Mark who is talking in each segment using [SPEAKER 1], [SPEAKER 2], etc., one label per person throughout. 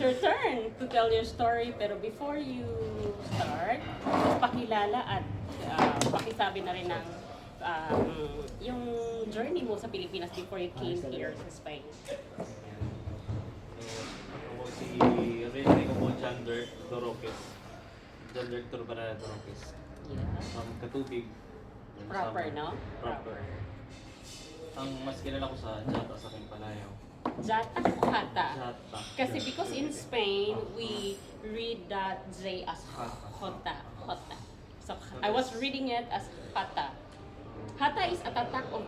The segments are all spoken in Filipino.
[SPEAKER 1] your turn to tell your story. Pero before you start, pakilala at pakisabi na rin ng yung journey mo sa Pilipinas before you came here sa Spain.
[SPEAKER 2] Ako si Rene ko John Dirk Doroques. John Dirk Turbanana Doroques.
[SPEAKER 1] Yeah.
[SPEAKER 2] Katubig.
[SPEAKER 1] Proper, no?
[SPEAKER 2] Proper. Ang mas kilala ko sa Jata sa Palayaw.
[SPEAKER 1] Jata o Hata?
[SPEAKER 2] Jata.
[SPEAKER 1] Kasi because in Spain, we read that J as Hota. Hota. So I was reading it as Hata. Hata is a tatak of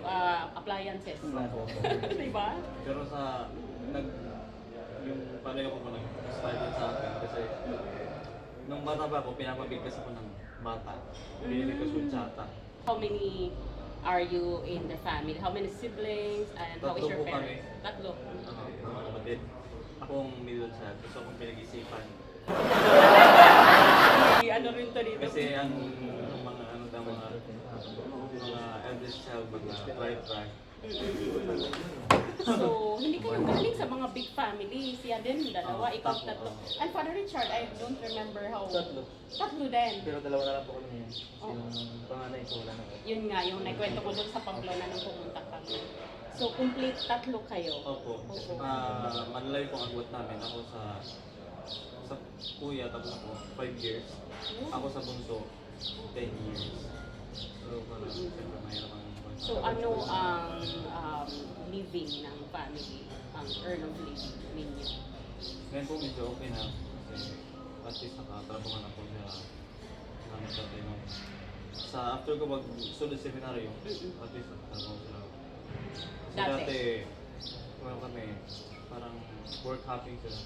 [SPEAKER 1] appliances. Diba?
[SPEAKER 2] Pero sa yung palayaw ko nag-start din sa akin kasi nung bata pa ako, pinapabigkas ako ng bata. Binibigkas ko Jata.
[SPEAKER 1] How many are you in the family? How many siblings? And how is your
[SPEAKER 2] Tatlo po
[SPEAKER 1] parents? Tatlo.
[SPEAKER 2] Mga kapatid. Ako ang middle child. Gusto akong pinag-isipan.
[SPEAKER 1] Ano rin to dito?
[SPEAKER 2] Kasi ang mga mga eldest child try.
[SPEAKER 1] So, hindi kayo galing sa mga big family. Siya din, dalawa, ikaw tatlo. And Father Richard, I don't remember how...
[SPEAKER 3] Tatlo.
[SPEAKER 1] Tatlo din.
[SPEAKER 3] Pero dalawa na lang po kami ngayon.
[SPEAKER 1] Oh.
[SPEAKER 3] Yung panganay ko wala na.
[SPEAKER 1] Yun nga, yung naikwento ko doon sa Pamplona nung pumunta kami. So, complete tatlo kayo.
[SPEAKER 2] Opo. Manlay po ang agwat namin. Ako sa kuya, tapos ako 5 years. Ako sa bunso, 10 years. So, parang siyempre mahirap ang
[SPEAKER 1] So, ano ang living ng family? Ang earn of living ninyo?
[SPEAKER 2] Ngayon po medyo okay na. Kasi at least nakatrabaho na po siya namin dati no. Sa after ko mag-student seminaryo, at least nakatrabaho sila. Kasi dati, well, kami, parang work hopping sila.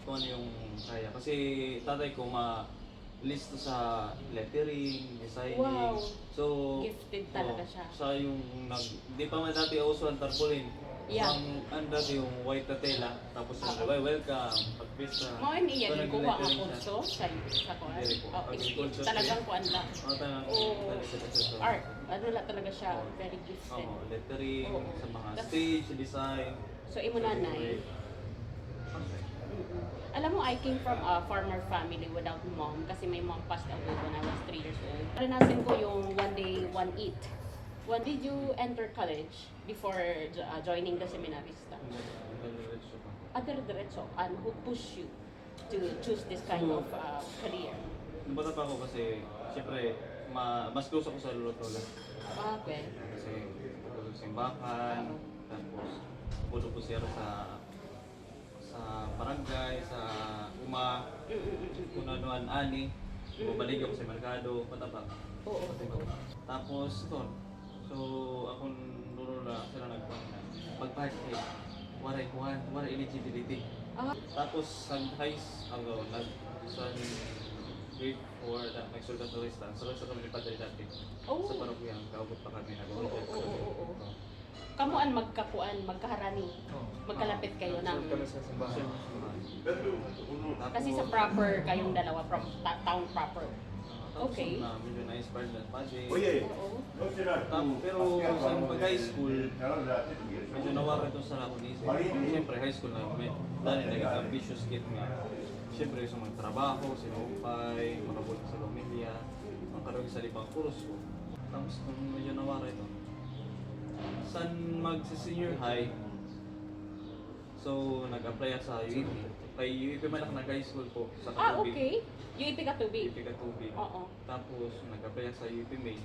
[SPEAKER 2] Kung ano yung kaya. Kasi tatay ko list sa lettering, designing.
[SPEAKER 1] Wow.
[SPEAKER 2] So,
[SPEAKER 1] Gifted talaga siya.
[SPEAKER 2] Siya yung di pa man dati uso ang tarpaulin.
[SPEAKER 1] Yeah.
[SPEAKER 2] Ang dati yung white na tela, tapos yung welcome, pag-pista.
[SPEAKER 1] Mo ini yan
[SPEAKER 2] So,
[SPEAKER 1] yung kuha ang
[SPEAKER 2] nag-lettering siya.
[SPEAKER 1] kurso sa kuha.
[SPEAKER 2] Hindi po.
[SPEAKER 1] Oh,
[SPEAKER 2] Agriculture
[SPEAKER 1] talagang
[SPEAKER 2] siya.
[SPEAKER 1] kuan lang.
[SPEAKER 2] Talagang
[SPEAKER 1] Oh,
[SPEAKER 2] talaga
[SPEAKER 1] art. Ano lang talaga siya, very gifted.
[SPEAKER 2] Oo, lettering,
[SPEAKER 1] Oo.
[SPEAKER 2] sa mga
[SPEAKER 1] That's-
[SPEAKER 2] stage, design.
[SPEAKER 1] So, imo nanay. Alam mo, I came from a farmer family without mom kasi my mom passed away when I was 3 years old. Naranasan ko yung one day, one eat. When did you enter college before joining the seminarista? Diretso, and who pushed you to choose this kind of career?
[SPEAKER 2] Nung bata pa ako kasi, siyempre, mas close ako sa lolo't lola.
[SPEAKER 1] Okay.
[SPEAKER 2] Kasi, tulog sa simbahan, tapos, pulo po siya sa barangay, sa kunanuan ani, bumalik ako sa merkado, patapang.
[SPEAKER 1] Oo.
[SPEAKER 2] Tapos, ito, so, akong lolo sila mag-party, waray eligibility.
[SPEAKER 1] Ah.
[SPEAKER 2] Tapos, sa grade 4, nagsulta turista, sa kami ni Padre dati.
[SPEAKER 1] Oh.
[SPEAKER 2] Sa parokyang, kaubot pa kami,
[SPEAKER 1] Oo. Kamuan magkaharani, magkalapit kayo ng...
[SPEAKER 3] Kami sa simbahan.
[SPEAKER 1] Kasi sa proper kayong dalawa, town proper. Okay.
[SPEAKER 2] Na medyo na-inspired na Padre.
[SPEAKER 1] Oo.
[SPEAKER 2] Pero sa pag-high school, medyo nawara ito sa ako ni siyempre high school na dahil nag-ambitious kid nga. Siyempre gusto magtrabaho, sinumpay, makabuti sa pamilya, ang karoon sa libang kurso. Tapos nung medyo nawara ito, saan mag-senior high, so nag-apply ako sa UEP. Kay UEP man ako nag-high school po sa Katubig.
[SPEAKER 1] Okay. UAP Katubig.
[SPEAKER 2] UEP Katubig.
[SPEAKER 1] Oo.
[SPEAKER 2] Tapos nag-apply ako sa UEP Main.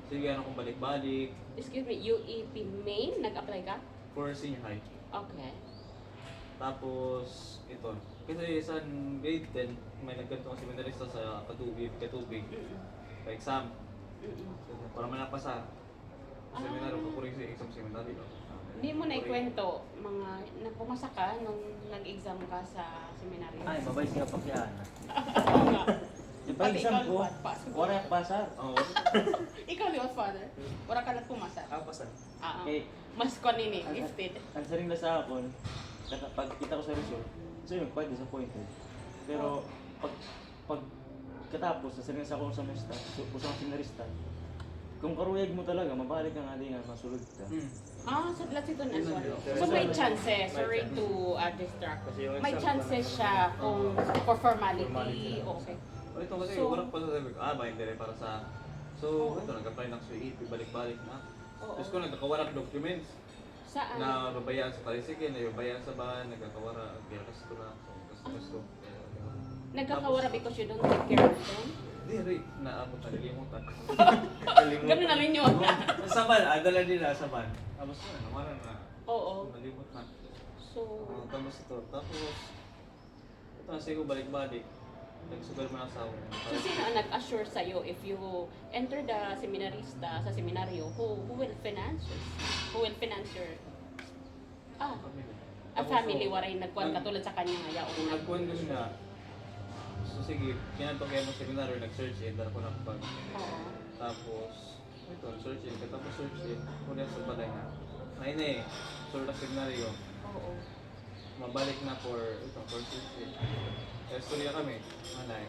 [SPEAKER 2] Sige, ano kung balik-balik
[SPEAKER 1] Excuse me, UAP Main, nag-apply ka?
[SPEAKER 2] for senior high.
[SPEAKER 1] Okay.
[SPEAKER 2] Tapos, ito. Kasi sa grade 10, may nagkanto kasi seminarista sa Katubig. Pa-exam. So, para man napasa. Seminar ko rin sa exam seminary.
[SPEAKER 1] Hindi mo na ikwento, mga napumasa ka nung nag-exam ka sa seminary.
[SPEAKER 3] Ay, mabay siya pakyaan.
[SPEAKER 1] Oo nga.
[SPEAKER 3] Yung
[SPEAKER 1] Pati
[SPEAKER 3] pa-exam
[SPEAKER 1] ikaw,
[SPEAKER 3] ko,
[SPEAKER 1] Pat,
[SPEAKER 3] wala yung pasar.
[SPEAKER 2] Oo.
[SPEAKER 1] Ikaw, Lord Father, wala ka lang pumasa.
[SPEAKER 3] Pasar.
[SPEAKER 1] Okay. Mas kanini, gifted.
[SPEAKER 3] Ang saring na sa hapon, pag kita ko sa result, so yun, quite disappointed. Pero pag katapos, nasaring sa akong semester, usang seminarista, kung karuyag mo talaga, mabalik ka nga di nga, masulod ka.
[SPEAKER 1] Sa Lasiton as well.
[SPEAKER 2] Yes.
[SPEAKER 1] So may chances, sorry to distract.
[SPEAKER 4] Kasi yung
[SPEAKER 1] May
[SPEAKER 4] exam
[SPEAKER 1] chances
[SPEAKER 4] pa
[SPEAKER 1] siya kung for formality.
[SPEAKER 4] Formality lang.
[SPEAKER 1] Okay.
[SPEAKER 2] O ito kasi
[SPEAKER 1] So-
[SPEAKER 2] walang pa sabi ko, ba hindi rin para sa... So, ito, nag-apply na ako sa EAP, balik-balik na.
[SPEAKER 1] Oo.
[SPEAKER 2] Tapos ko nagkakawarak documents
[SPEAKER 1] Saan?
[SPEAKER 2] na babayaan sa tricycle, na babayaan sa bahan, nagkakawara, gakas ko na, so gasto.
[SPEAKER 1] Nagkakawara because you don't take care of them?
[SPEAKER 2] Hindi, Ray, naabot na, nalimutan.
[SPEAKER 1] Ganun na rin yun.
[SPEAKER 2] Sa van, dala nila sa van. Tapos na, nawala na,
[SPEAKER 1] Oo.
[SPEAKER 2] nalimot na.
[SPEAKER 1] So,
[SPEAKER 2] Tapos ito, tapos, ito na ko balik-balik. Nagsugal mo na sa akin.
[SPEAKER 1] so sino ang nag-assure sa'yo if you enter the seminarista sa seminaryo, who will finance you? Who will finance your... A family, waray nagkuhan katulad sa kanya nga yaon.
[SPEAKER 2] Kung nagkuhan ko siya, so sige, kinanto kaya mo seminaryo, nag-search eh, dala ko na kapag.
[SPEAKER 1] Oo.
[SPEAKER 2] Tapos, ito, search eh, katapos search eh, kunin sa balay na. Ayun eh, sort of seminaryo,
[SPEAKER 1] Oo.
[SPEAKER 2] mabalik na for, ito, for search eh. Kaya storya kami, manay.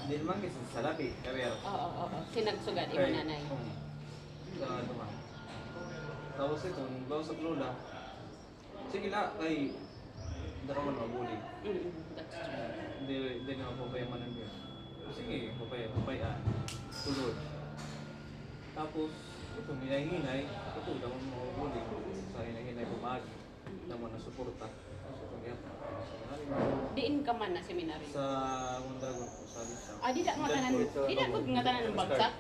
[SPEAKER 2] Hindi naman kasi sa labi, kaya.
[SPEAKER 1] Oo. Sinagsugad, imo nanay.
[SPEAKER 2] Sa ito man. Tapos ito, nung bawa sa lola, sige na, kay, hindi naman mabuli.
[SPEAKER 1] That's true.
[SPEAKER 2] Hindi naman papayaman ng Diyos. Sige, papayaan. Tulod. Tapos, ito, hinay-hinay. Ito, daw mo mabuli. Sa hinay-hinay pumagi. Daw na suporta. So, kaya,
[SPEAKER 1] Diin ka man na seminaryo.
[SPEAKER 2] sa Mondragon po, sabi siya.
[SPEAKER 1] Di na nga tanan, di na kung nga tanan ng bagsak.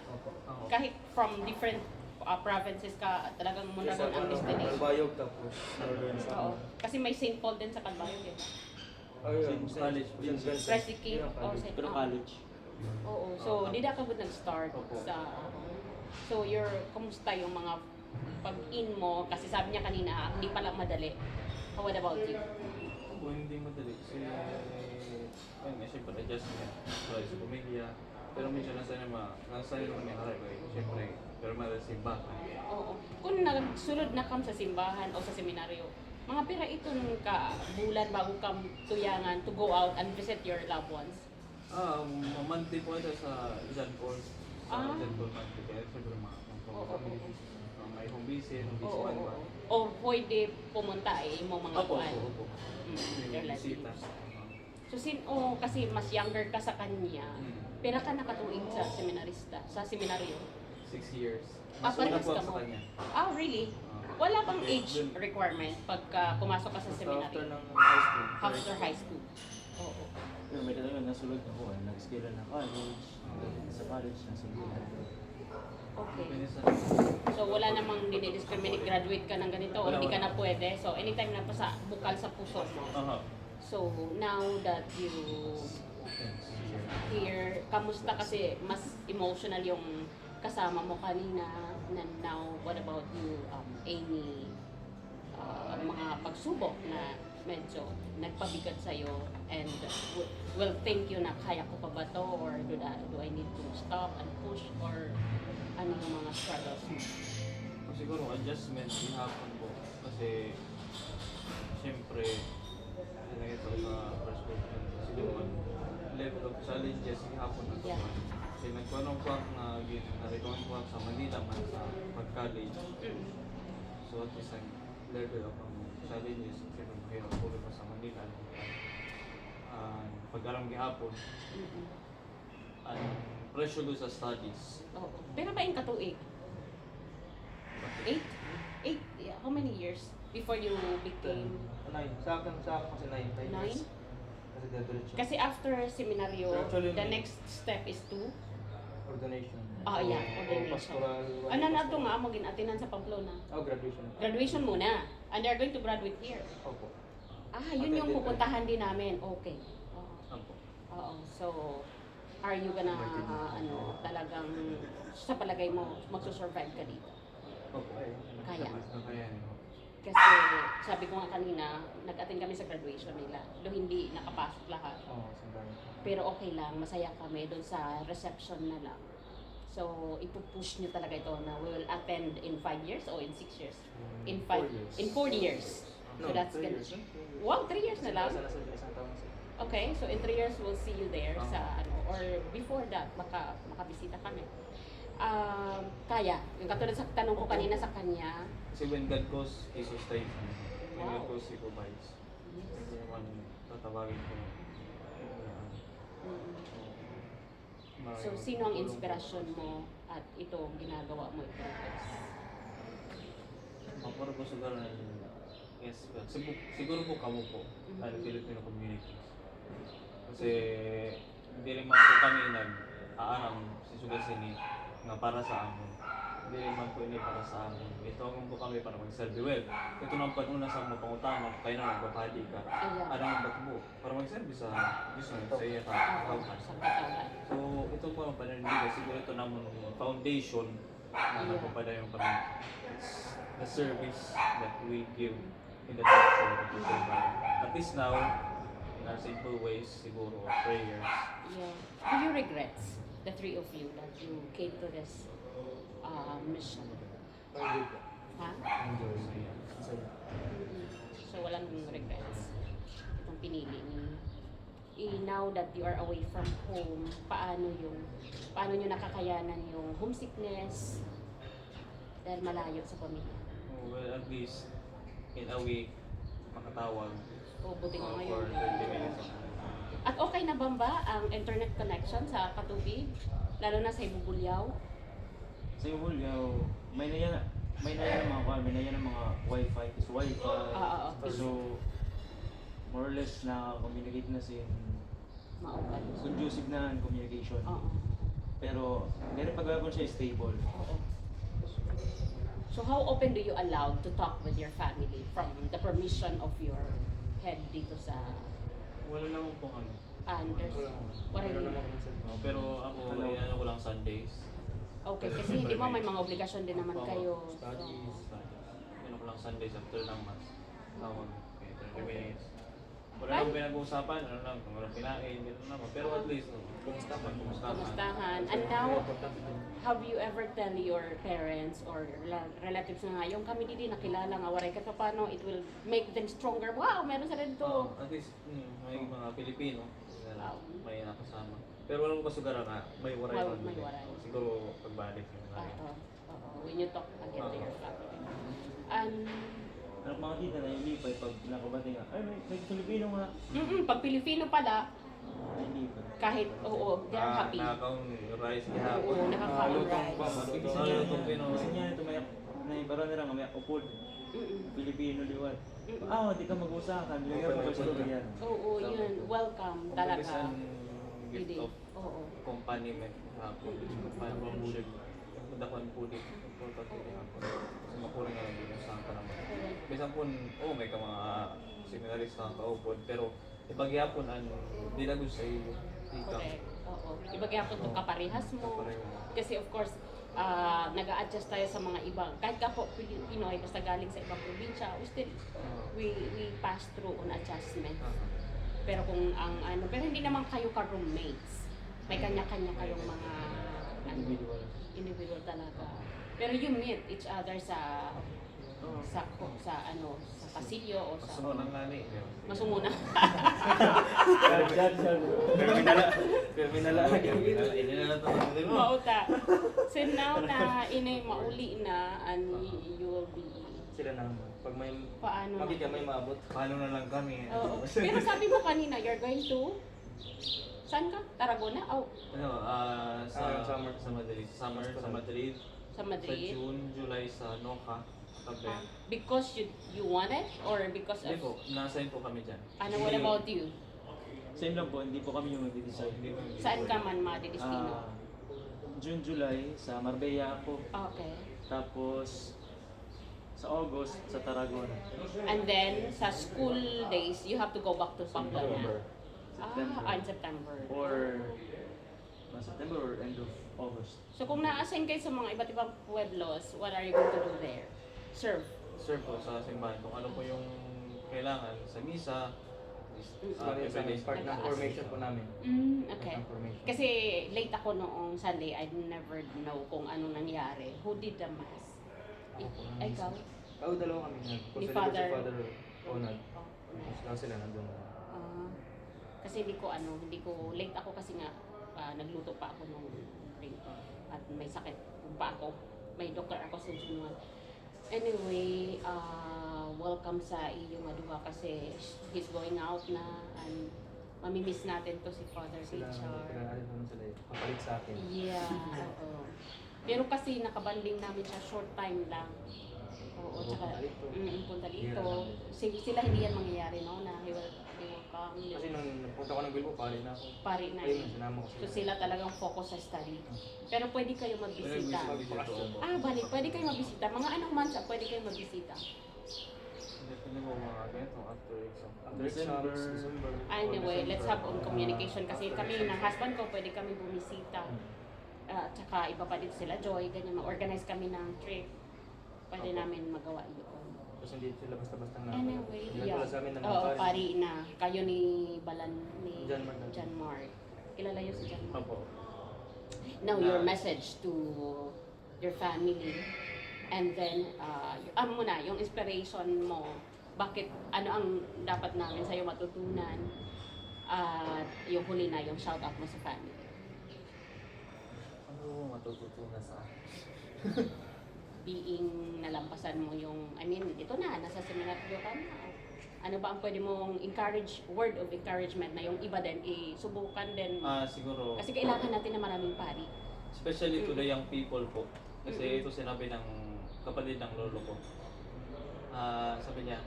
[SPEAKER 2] Ako.
[SPEAKER 1] Kahit from different provinces ka, talagang Mondragon ang destination.
[SPEAKER 4] Albayog tapos Northern
[SPEAKER 1] Oo.
[SPEAKER 4] Samar.
[SPEAKER 1] Kasi may St. Paul din sa Calbayog, di ba?
[SPEAKER 4] Ayun,
[SPEAKER 2] College.
[SPEAKER 1] Presi King,
[SPEAKER 3] Pero college.
[SPEAKER 1] Oo. So, di na ka ba nag-start
[SPEAKER 2] Opo.
[SPEAKER 1] sa... So, kumusta yung mga pag-in mo? Kasi sabi niya kanina, hindi pala madali. What about you?
[SPEAKER 2] Ako, hindi madali. Kasi, ayun nga, syempre, adjustment. So, sa pamilya. Pero minsan nasa naman may harap. Syempre, pero may simbahan.
[SPEAKER 1] Oo. Kung nagsulod na kam sa simbahan o sa seminaryo, mga pira ito nung bulan bago ka tuyangan to go out and visit your loved ones.
[SPEAKER 2] Monthly po ito sa John Paul. Sa
[SPEAKER 1] Ah.
[SPEAKER 2] John Paul monthly. Kaya syempre
[SPEAKER 1] Oo,
[SPEAKER 2] family. May home visit, home visit
[SPEAKER 1] Oo.
[SPEAKER 2] one ba?
[SPEAKER 1] O pwede pumunta mo mga
[SPEAKER 2] Opo,
[SPEAKER 1] kuwan.
[SPEAKER 2] opo.
[SPEAKER 1] Your
[SPEAKER 2] Yung bisita.
[SPEAKER 1] relatives. So kasi mas younger ka sa kanya, pera ka nakatuig sa seminarista, sa seminaryo.
[SPEAKER 2] 6 years.
[SPEAKER 1] Ah,
[SPEAKER 2] Mas una
[SPEAKER 1] parehas
[SPEAKER 2] po
[SPEAKER 1] ka
[SPEAKER 2] ako sa
[SPEAKER 1] mo.
[SPEAKER 2] kanya.
[SPEAKER 1] Really? Wala bang age requirement pagka pumasok ka sa
[SPEAKER 4] After
[SPEAKER 1] seminaryo?
[SPEAKER 4] ng high school.
[SPEAKER 1] After high school. Oo.
[SPEAKER 3] Pero may talaga nasulod ako. Nag-skill na college. Sa college, nasulod na.
[SPEAKER 1] Okay.
[SPEAKER 2] Minsan,
[SPEAKER 1] So wala namang dinidiscriminate, graduate ka ng ganito o
[SPEAKER 2] Wala,
[SPEAKER 1] hindi ka
[SPEAKER 2] wala.
[SPEAKER 1] na pwede. So anytime na bukal sa puso mo.
[SPEAKER 2] aha.
[SPEAKER 1] So now that you here, kamusta kasi mas emotional yung kasama mo kanina na now, what about you, Amy, mga pagsubok na medyo nagpabigat sa'yo and will think you na kaya ko pa ba to or do I need to stop and push or ano yung mga struggles mo?
[SPEAKER 2] So, siguro adjustment yung hapon po. Kasi, siyempre, ano ito sa perspective. Kasi yung level of challenges yung hapon na ito.
[SPEAKER 1] Yeah.
[SPEAKER 2] Kasi nagkuhanong ko na narituan ko sa Manila man sa pag-college. So, at least ang level of challenges. Kasi kung mahirap po pa sa Manila. Pag-alam gihapon, ang pressure doon sa studies.
[SPEAKER 1] Oo. Pero ba yung katuig? 8? 8? Yeah. How many years before you became?
[SPEAKER 4] 9. Sa akin kasi 9.
[SPEAKER 1] 9?
[SPEAKER 4] Kasi diretso.
[SPEAKER 1] Kasi after seminaryo,
[SPEAKER 4] Actually,
[SPEAKER 1] the next step is to?
[SPEAKER 4] Ordination.
[SPEAKER 1] Yeah,
[SPEAKER 4] O
[SPEAKER 1] ordination.
[SPEAKER 4] pastoral.
[SPEAKER 1] Ano na ito nga, mag-atinan sa Pamplona?
[SPEAKER 4] Graduation.
[SPEAKER 1] Graduation muna. And they're going to graduate here.
[SPEAKER 4] Opo.
[SPEAKER 1] Yun yung pupuntahan din namin. Okay.
[SPEAKER 2] Opo.
[SPEAKER 1] Oo. So, are you gonna, talagang, sa palagay mo, magsusurvive ka dito?
[SPEAKER 2] Opo.
[SPEAKER 1] Kaya.
[SPEAKER 2] Kaya niyo.
[SPEAKER 1] Kasi, sabi ko nga kanina, nag-attend kami sa graduation nila. Though hindi nakapasok lahat.
[SPEAKER 4] Oo, sandali.
[SPEAKER 1] Pero okay lang, masaya kami doon sa reception na lang. So, ipupush nyo talaga ito na we will attend in 5 years or in 6 years? In
[SPEAKER 4] 4
[SPEAKER 1] 5,
[SPEAKER 4] years.
[SPEAKER 1] in 4 years. So that's
[SPEAKER 4] 3
[SPEAKER 1] gonna...
[SPEAKER 4] years.
[SPEAKER 1] Wow, 3 years na lang?
[SPEAKER 4] Isang taon sa.
[SPEAKER 1] Okay, so in 3 years we'll see you there sa ano, or before that, makabisita kami. Kaya. Yung katulad sa tanong ko kanina sa kanya,
[SPEAKER 2] Kasi when God calls, He sustains. When God
[SPEAKER 1] Wow.
[SPEAKER 2] calls, He provides. Hindi naman tatawagin ko.
[SPEAKER 1] So, sino ang inspirasyon mo at ito ginagawa mo ito?
[SPEAKER 2] Mapuro ko siguro na yes, well, siguro po kamo po, ang Filipino community. Kasi hindi rin man po kami nag-aaram si Sugasini nga para sa amon. Hindi rin man po ini para sa amon. Ito ang po kami para mag-serve well. Ito nang panuna sa mga pangutama, kaya na magbabadi ka.
[SPEAKER 1] Ayan.
[SPEAKER 2] Ano ang bago para mag-serve sa Diyos na sa iya ka.
[SPEAKER 1] Sa katawan.
[SPEAKER 2] So, ito po ang pananindigan. Siguro ito naman foundation na nagpapadayong kami. It's the service that we give in the church or the Bible. At least now, in our simple ways, siguro, prayers.
[SPEAKER 1] Yeah. Do you regret, the three of you, that you came to this mission?
[SPEAKER 4] Enjoy po.
[SPEAKER 1] Ha?
[SPEAKER 4] Enjoy.
[SPEAKER 2] So, yeah.
[SPEAKER 4] Masaya.
[SPEAKER 1] So walang regrets. Itong pinili niyo. Now that you are away from home, paano nyo nakakayanan yung homesickness dahil malayo sa pamilya?
[SPEAKER 2] Well, at least, in a week, makatawag.
[SPEAKER 1] O buti nga
[SPEAKER 2] For
[SPEAKER 1] ngayon.
[SPEAKER 2] 20 minutes.
[SPEAKER 1] At okay na ba ang internet connection sa Katubig? Lalo na sa Ibubulyaw?
[SPEAKER 3] Sa Ibulyaw, may na yan ang mga wifi. So wifi.
[SPEAKER 1] Okay.
[SPEAKER 3] So, more or less na communicate na sin
[SPEAKER 1] Maupan.
[SPEAKER 3] conducive na ang communication.
[SPEAKER 1] Oo.
[SPEAKER 3] Pero, ganun pagkakon siya stable.
[SPEAKER 1] Oo. So how open do you allow to talk with your family from the permission of your head dito sa
[SPEAKER 2] Wala naman po kami.
[SPEAKER 1] Anders? What I
[SPEAKER 4] Meron
[SPEAKER 1] mean?
[SPEAKER 4] naman minsan.
[SPEAKER 2] Pero ako, ano ko lang Sundays.
[SPEAKER 1] Okay, kasi hindi mo may mga obligasyon din naman kayo. So,
[SPEAKER 2] Ano ko lang Sundays after ng mass. Tawag. Okay, 30 minutes. Wala
[SPEAKER 1] Right.
[SPEAKER 2] nang pinag-uusapan, ano lang, kung walang kinain, gano'n naman. Pero at least, kumustahan.
[SPEAKER 1] kamustahan. And now, have you ever tell your parents or relatives na ngayon kami didi nakilala nga waray ka paano it will make them stronger? Wow, meron sa rin to.
[SPEAKER 2] At least, may mga Pilipino,
[SPEAKER 1] Wow.
[SPEAKER 2] may nakasama. Pero walang kasugara nga, may waray
[SPEAKER 1] May-
[SPEAKER 2] man.
[SPEAKER 1] may waray.
[SPEAKER 2] Siguro, pagbalik yung waray.
[SPEAKER 1] When you talk again to your family. And
[SPEAKER 3] Ang mga kita na yung lipay pag nakabati nga, ay may Filipino nga.
[SPEAKER 1] pag Pilipino pala,
[SPEAKER 3] Ay lipay.
[SPEAKER 1] kahit oo, they're happy.
[SPEAKER 2] Nakakaong rice
[SPEAKER 1] Oo,
[SPEAKER 2] gihapon.
[SPEAKER 1] nakakaon
[SPEAKER 4] lutong
[SPEAKER 1] rice.
[SPEAKER 4] pa,
[SPEAKER 3] Ibig
[SPEAKER 2] Lutong Pinoy.
[SPEAKER 3] niya ito may baro nila nga may upod. Filipino liwat. Di ka mag-usakan. Yung mga kasturyan.
[SPEAKER 1] Oo, yun. Welcome
[SPEAKER 2] Kumbaga
[SPEAKER 1] talaga.
[SPEAKER 2] isang gift
[SPEAKER 1] Hindi.
[SPEAKER 2] of
[SPEAKER 1] Oo.
[SPEAKER 2] accompaniment hapon. Companionship. Dakuan po dito. Important po din hapon. Kasi mapuling nga lang din yung sangka naman. Bisan po, may ka mga seminaries na kaupod. Pero ipagyapon ang di na gusto sa iyo. Ikaw.
[SPEAKER 1] Correct. Oo. Ibagay ako itong kaparehas mo.
[SPEAKER 2] Kapareho.
[SPEAKER 1] Kasi of course, nag-a-adjust tayo sa mga ibang, kahit ka po Pinoy, basta galing sa ibang probinsya, we pass through on adjustment. Pero kung pero hindi naman kayo ka-roommates. May kanya-kanya kayong mga individual talaga. Pero you meet each other sa pasilyo o sa
[SPEAKER 2] Gusto mo ng nani.
[SPEAKER 1] masunguna.
[SPEAKER 2] Criminal. Hindi na lang ito.
[SPEAKER 1] Mauta. So now na mauli na and you will be
[SPEAKER 4] Sila na naman. Pag may
[SPEAKER 1] paano na?
[SPEAKER 4] makita may maabot.
[SPEAKER 2] Paano na lang kami?
[SPEAKER 1] Oo. Pero sabi mo kanina, you're going to saan ka? Tarragona? Oh,
[SPEAKER 2] Sa
[SPEAKER 4] summer.
[SPEAKER 2] sa Madrid. Summer sa Madrid.
[SPEAKER 1] sa
[SPEAKER 2] Sa
[SPEAKER 1] Madrid.
[SPEAKER 2] June, July sa Noka. Tabi.
[SPEAKER 1] Because you want it or because
[SPEAKER 2] Hindi
[SPEAKER 1] of
[SPEAKER 2] po, nasa po kami dyan.
[SPEAKER 1] ano, what about you?
[SPEAKER 3] Same lang po, hindi po kami yung nag-decide.
[SPEAKER 2] Hindi kami-
[SPEAKER 1] Saan ka man madidestino?
[SPEAKER 3] June, July, sa Marbella ako.
[SPEAKER 1] Okay.
[SPEAKER 3] Tapos, sa August, sa Tarragona.
[SPEAKER 1] And then, sa school days, you have to go back to Pamplona.
[SPEAKER 3] September.
[SPEAKER 1] In September.
[SPEAKER 3] Or, September or end of August.
[SPEAKER 1] So kung na-assign kayo sa mga iba't ibang pueblos, what are you going to do there? Serve.
[SPEAKER 2] Sir po sa simbahan kung ano po yung kailangan sa misa.
[SPEAKER 4] Bali sa amin, part ng
[SPEAKER 1] Nag-a-assist.
[SPEAKER 4] formation po namin.
[SPEAKER 1] Okay.
[SPEAKER 4] Part ng formation.
[SPEAKER 1] Kasi late ako noong Sunday, I never know kung ano nangyari. Who did the mass? Ikaw?
[SPEAKER 4] Dalawa kami nag.
[SPEAKER 1] Ni
[SPEAKER 4] Si
[SPEAKER 1] Father?
[SPEAKER 4] Father Ronald.
[SPEAKER 1] Oh,
[SPEAKER 4] Tapos lang sila nandun.
[SPEAKER 1] kasi hindi ko late ako kasi nga nagluto pa ako nung suffering at may sakit pa ako. May doktor ako sa Junuan. Anyway, welcome sa iyong aduha kasi he's going out na and mamimiss natin to si Father
[SPEAKER 4] Sila,
[SPEAKER 1] Richard.
[SPEAKER 4] ano naman sila eh. Kapalit sa akin.
[SPEAKER 1] Yeah, oo. Pero kasi nakabanding namin siya short time lang. Oo, tsaka
[SPEAKER 4] Punta dito.
[SPEAKER 1] punta
[SPEAKER 4] Hira
[SPEAKER 1] dito.
[SPEAKER 4] namin.
[SPEAKER 1] Sila hindi yan mangyayari, no? Na he will come.
[SPEAKER 4] Kasi nung napunta ko ng Bilbo, pari na ako.
[SPEAKER 1] Pari na
[SPEAKER 4] Ayun,
[SPEAKER 1] yun.
[SPEAKER 4] sinama ko
[SPEAKER 1] So sila talagang focus sa study. Pero pwede kayo magbisita.
[SPEAKER 2] Mag-video.
[SPEAKER 1] Bali, pwede kayo magbisita. Mga anong months, pwede kayo magbisita.
[SPEAKER 2] Depende mo mga ganito after exam.
[SPEAKER 4] After exams, December.
[SPEAKER 1] Anyway,
[SPEAKER 4] or
[SPEAKER 1] let's
[SPEAKER 4] December,
[SPEAKER 1] have on communication kasi
[SPEAKER 4] after
[SPEAKER 1] kami
[SPEAKER 4] exams.
[SPEAKER 1] ng husband ko, pwede kami bumisita. At saka iba pa dito sila, Joy, ganyan, ma-organize kami ng trip. Pwede
[SPEAKER 2] Opo.
[SPEAKER 1] namin magawa yun.
[SPEAKER 4] Tapos hindi sila basta-basta na.
[SPEAKER 1] Anyway,
[SPEAKER 4] Ilan
[SPEAKER 1] yeah.
[SPEAKER 4] pala sa amin na
[SPEAKER 1] Oo,
[SPEAKER 4] mga
[SPEAKER 1] pari na. Kayo ni Balan, ni
[SPEAKER 4] John Mark.
[SPEAKER 1] John Mark. Kilala yun si John Mark.
[SPEAKER 2] Opo.
[SPEAKER 1] Now, your message to your family. And then, muna, yung inspiration mo. Bakit, ano ang dapat namin sa'yo matutunan. At yung huli na, yung shout out mo sa family.
[SPEAKER 2] Ano mo matututunan sa akin?
[SPEAKER 1] Being nalampasan mo yung, I mean, ito na, nasa seminaryo ka na. Ano ba ang pwede mong word of encouragement na yung iba din, subukan din.
[SPEAKER 2] Siguro,
[SPEAKER 1] Kasi kailangan natin na maraming pari.
[SPEAKER 2] especially to the young people po. Kasi
[SPEAKER 1] Mm-mm.
[SPEAKER 2] ito sinabi ng kapatid ng lolo ko. Sabi niya,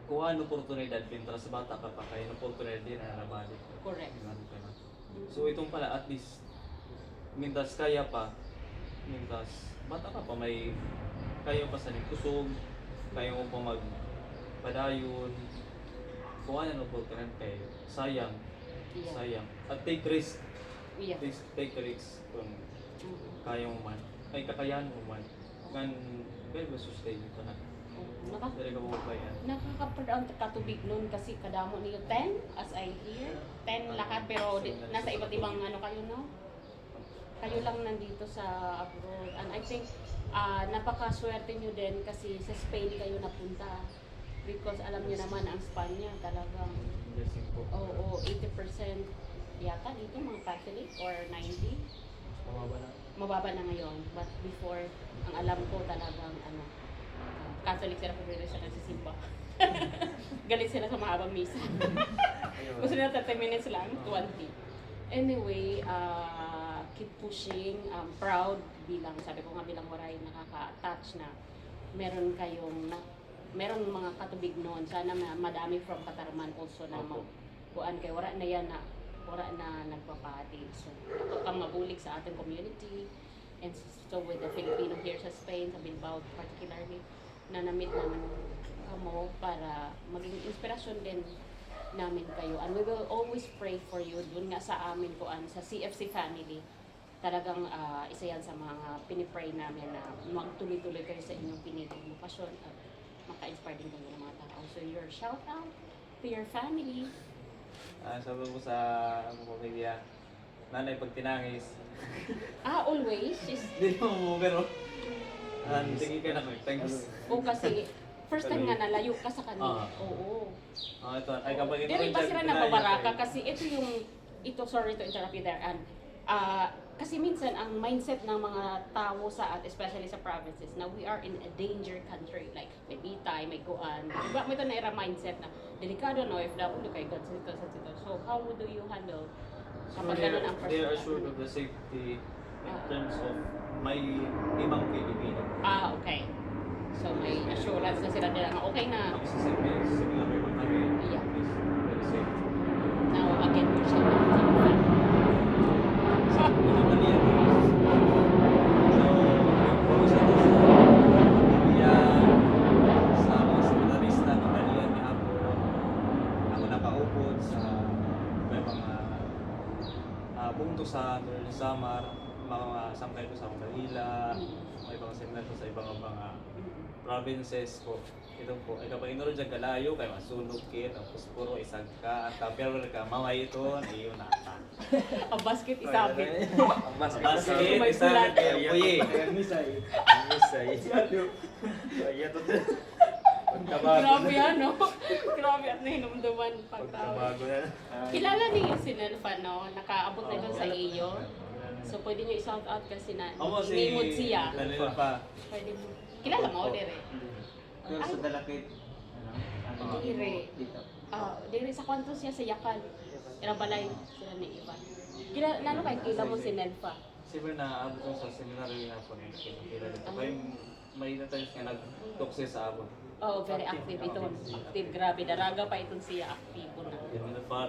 [SPEAKER 2] kuha ang oportunidad mientras bata ka pa kayo, ang oportunidad din na nabalik.
[SPEAKER 1] Correct.
[SPEAKER 2] So itong pala, at least, mientras kaya pa, mientras bata ka pa, may kaya pa sa kusog, kaya mo pa magpadayon, kuha ang oportunidad kayo. Sayang,
[SPEAKER 1] Yeah.
[SPEAKER 2] sayang. At take risk,
[SPEAKER 1] Yeah.
[SPEAKER 2] take risk kung
[SPEAKER 1] Mhm.
[SPEAKER 2] kaya mo man, ay kakayahan mo man. Kan, pwede ba sustain ito na? Pwede ka bumabayan.
[SPEAKER 1] Nakaka-proud katubig nun kasi kadamo niyo 10 as I hear. 10 lahat pero nasa iba't ibang ano kayo, no? Kayo lang nandito sa abroad. And I think napakaswerte niyo din kasi sa Spain kayo napunta. Because alam niyo naman ang Spanya talagang
[SPEAKER 2] Blessing po.
[SPEAKER 1] 80% yata dito mga Catholic or 90.
[SPEAKER 4] Mababa na.
[SPEAKER 1] Mababa na ngayon. But before, ang alam ko talagang Catholic sila pero sila nagsisimba. Galit sila sa mahabang misa.
[SPEAKER 4] Ayun.
[SPEAKER 1] Gusto nila 30 minutes lang, 20. Anyway, keep pushing. Proud bilang, sabi ko nga bilang waray, nakaka-touch na meron kayong, meron mga katubig noon. Sana madami from Katarman also na
[SPEAKER 2] Opo.
[SPEAKER 1] kuan kay wala na yan na wala na nagpapati. So, ako kang mabulig sa ating community and so with the Filipino here sa Spain, sa Bilbao particularly, na na-meet namin mo para maging inspirasyon din namin kayo. And we will always pray for you. Doon nga sa amin kuan sa CFC family. Talagang isa yan sa mga pinipray namin na magtuloy-tuloy kayo sa inyong pinili mo pasyon at maka-inspire din kayo ng mga tao. So your shout out to your family.
[SPEAKER 2] Sabi ko sa pamilya, nanay pag tinangis,
[SPEAKER 1] Always.
[SPEAKER 2] hindi mo pero sige ka na, thanks.
[SPEAKER 1] O kasi, first time nga nalayo ka sa kanila. Oo.
[SPEAKER 2] Ito, ay kapag
[SPEAKER 1] Pero iba sila nababaraka kasi ito, sorry to interrupt you there, and kasi minsan ang mindset ng mga tao especially sa provinces, na we are in a danger country, like may bitay, may kuan. Diba, may ito na mindset na delikado no, FW kay God sa sito. So how do you handle kapag ganun ang
[SPEAKER 2] They are
[SPEAKER 1] person?
[SPEAKER 2] assured of the safety in terms of may ibang Pilipino.
[SPEAKER 1] Okay. So may assurance na sila nila na okay na.
[SPEAKER 2] Ako sa seminar namin,
[SPEAKER 1] Yeah.
[SPEAKER 2] is very safe.
[SPEAKER 1] Now again, we're so family.
[SPEAKER 2] Sa pamilya. So, yung sa pamilya, sa mga seminarista, pamilya ni ako nakaupod sa may mga punto sa Northern Samar, mga samkay ko sa Manila, may mga seminar ko sa ibang mga provinces po. Ito po, ay kapag inuro dyan kalayo, kay masunog kit, tapos puro isag ka, at pero ka, mamay ito, iyo na ta.
[SPEAKER 1] A basket isabit.
[SPEAKER 4] Ang mas
[SPEAKER 2] Basket,
[SPEAKER 1] May
[SPEAKER 2] isag,
[SPEAKER 1] sulat.
[SPEAKER 2] kaya puye.
[SPEAKER 3] misay.
[SPEAKER 4] misay. Kaya to din.
[SPEAKER 1] Grabe yan, no? Grabe at nahinumduman pagtawag.
[SPEAKER 4] Pagkabago na.
[SPEAKER 1] Kilala niyo si Nelfa, no? Nakaabot na doon sa iyo. So pwede nyo i-shout out kasi na
[SPEAKER 2] Ako si...
[SPEAKER 1] nimod siya.
[SPEAKER 2] Kanina pa.
[SPEAKER 1] Pwede mo. Kilala mo, Dere?
[SPEAKER 3] Pero sa Dalakit, ano?
[SPEAKER 1] Dire.
[SPEAKER 3] Dito.
[SPEAKER 1] Dere sa kwanto siya sa Yakan. Irabalay sila ni Ivan. Nano kay kila mo si Nelfa.
[SPEAKER 2] Siyempre na abot ko sa seminary na po. Kaya dito. Kaya may na-times nga nag-tokse sa abot.
[SPEAKER 1] Oh, very active ito. Active, grabe. Daraga pa itong siya. Aktibo na.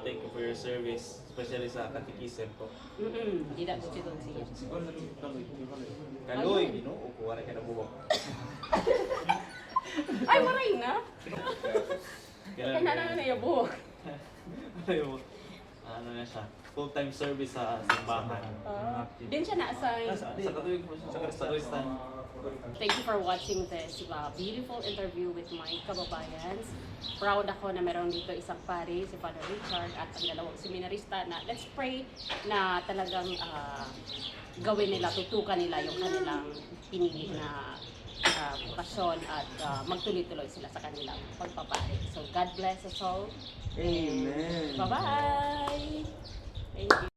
[SPEAKER 2] Thank you for your service, especially sa katikisem ko.
[SPEAKER 1] Hindi na gusto itong siya.
[SPEAKER 3] Siguro naging kaloy.
[SPEAKER 2] Kaloy, Ginoo, kuha na ka na buwak.
[SPEAKER 1] Ay, maray na!
[SPEAKER 2] Kaya
[SPEAKER 1] Kaya na na yung buhok.
[SPEAKER 2] ano na siya, full-time service sa simbahan.
[SPEAKER 1] Din siya na-assign.
[SPEAKER 2] Sa katuwig po siya, sa Kristan.
[SPEAKER 1] Thank you for watching this beautiful interview with my kababayans. Proud ako na meron dito isang pari, si Father Richard, at ang dalawang seminarista na let's pray na talagang gawin nila, tutukan nila yung kanilang pinili na pasyon at magtuloy-tuloy sila sa kanilang pagpapari. So God bless us all.
[SPEAKER 3] Amen.
[SPEAKER 1] Bye-bye! Thank you.